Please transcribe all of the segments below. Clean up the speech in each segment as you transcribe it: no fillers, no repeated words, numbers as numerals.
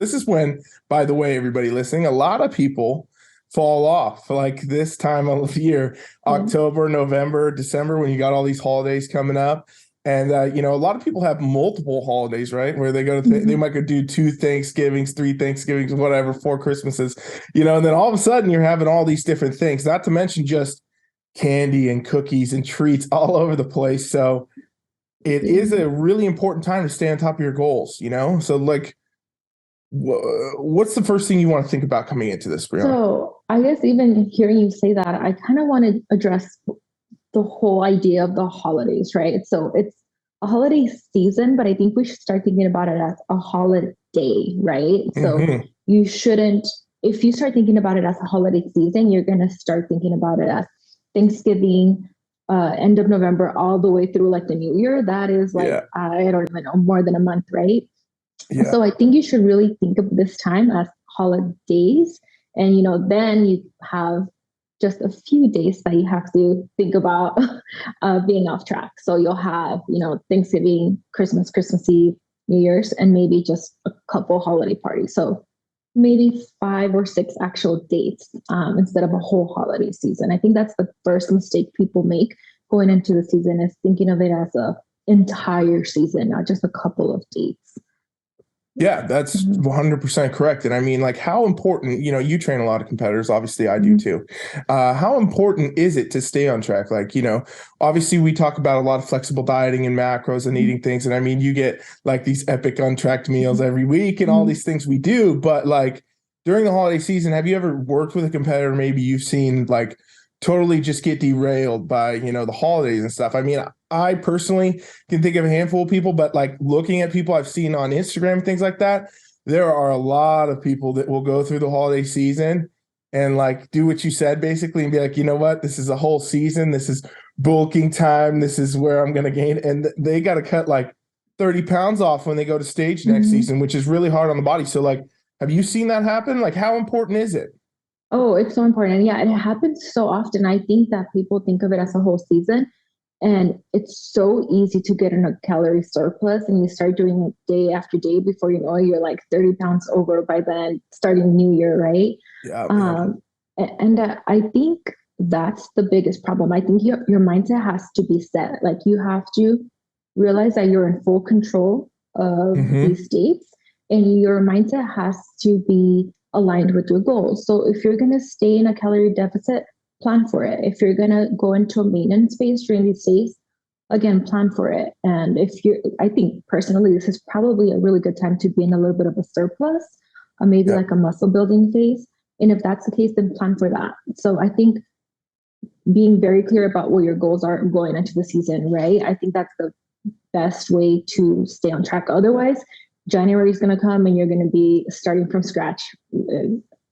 This is when, by the way, everybody listening, a lot of people fall off like this time of year, October, November, December, when you got all these holidays coming up. And, a lot of people have multiple holidays, right? Where they go to, they might go do 2 Thanksgivings, 3 Thanksgivings, whatever, 4 Christmases, and then all of a sudden you're having all these different things, not to mention just candy and cookies and treats all over the place. So it is a really important time to stay on top of your goals, So like, what's the first thing you want to think about coming into this, Bryanna? So I guess even hearing you say that, I kind of want to address the whole idea of the holidays, right? So it's a holiday season, but I think we should start thinking about it as a holiday, right? So you shouldn't, if you start thinking about it as a holiday season, you're going to start thinking about it as Thanksgiving, end of November, all the way through like the New Year. That is like, I don't even know, more than a month, right? Yeah. So I think you should really think of this time as holidays. And, then you have just a few days that you have to think about being off track. So you'll have, Thanksgiving, Christmas Eve, New Year's, and maybe just a couple holiday parties. So maybe 5 or 6 actual dates instead of a whole holiday season. I think that's the first mistake people make going into the season, is thinking of it as a entire season, not just a couple of dates. Yeah, that's 100% correct. And I mean, like, how important, you train a lot of competitors. Obviously, I do too. How important is it to stay on track? Like, obviously we talk about a lot of flexible dieting and macros and eating things. And I mean, you get like these epic untracked meals every week and all these things we do. But like during the holiday season, have you ever worked with a competitor maybe you've seen like totally just get derailed by, the holidays and stuff? I mean, I personally can think of a handful of people, but like looking at people I've seen on Instagram and things like that, there are a lot of people that will go through the holiday season and like do what you said basically and be like, you know what, this is a whole season. This is bulking time. This is where I'm going to gain. And they got to cut like 30 pounds off when they go to stage next season, which is really hard on the body. So like, have you seen that happen? Like, how important is it? Oh, it's so important. Yeah, it happens so often. I think that people think of it as a whole season. And it's so easy to get in a calorie surplus, and you start doing it day after day. Before you know it, you're like 30 pounds over by then, starting New Year, right? Yeah. And I think that's the biggest problem. I think your mindset has to be set. Like, you have to realize that you're in full control of these dates, and your mindset has to be aligned with your goals. So if you're going to stay in a calorie deficit, plan for it. If you're going to go into a maintenance phase during these days, again, plan for it. And I think personally, this is probably a really good time to be in a little bit of a surplus, maybe like a muscle building phase. And if that's the case, then plan for that. So I think being very clear about what your goals are going into the season, right? I think that's the best way to stay on track. Otherwise, January is going to come and you're going to be starting from scratch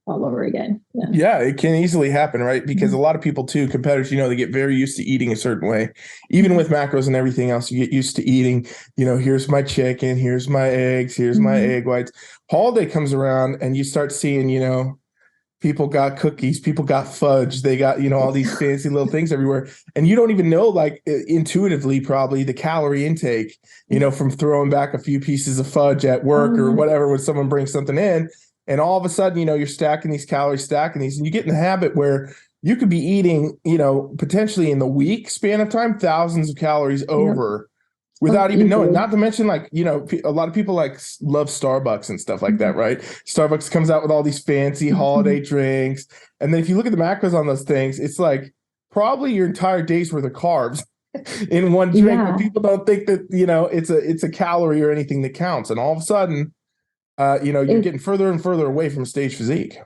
all over again. Yeah, it can easily happen, right? Because a lot of people too, competitors, they get very used to eating a certain way. Even with macros and everything else, you get used to eating, here's my chicken, here's my eggs, here's my egg whites. Holiday comes around and you start seeing, people got cookies, people got fudge, they got, all these fancy little things everywhere. And you don't even know, like, intuitively, probably the calorie intake, from throwing back a few pieces of fudge at work or whatever when someone brings something in. And all of a sudden, you're stacking these calories, and you get in the habit where you could be eating, potentially in the week span of time, thousands of calories over without even knowing. Not to mention, like, a lot of people like love Starbucks and stuff like that, right? Starbucks comes out with all these fancy holiday drinks. And then if you look at the macros on those things, it's like probably your entire day's worth of carbs in one drink. But people don't think that, it's a calorie or anything that counts. And all of a sudden, you're getting further and further away from stage physique.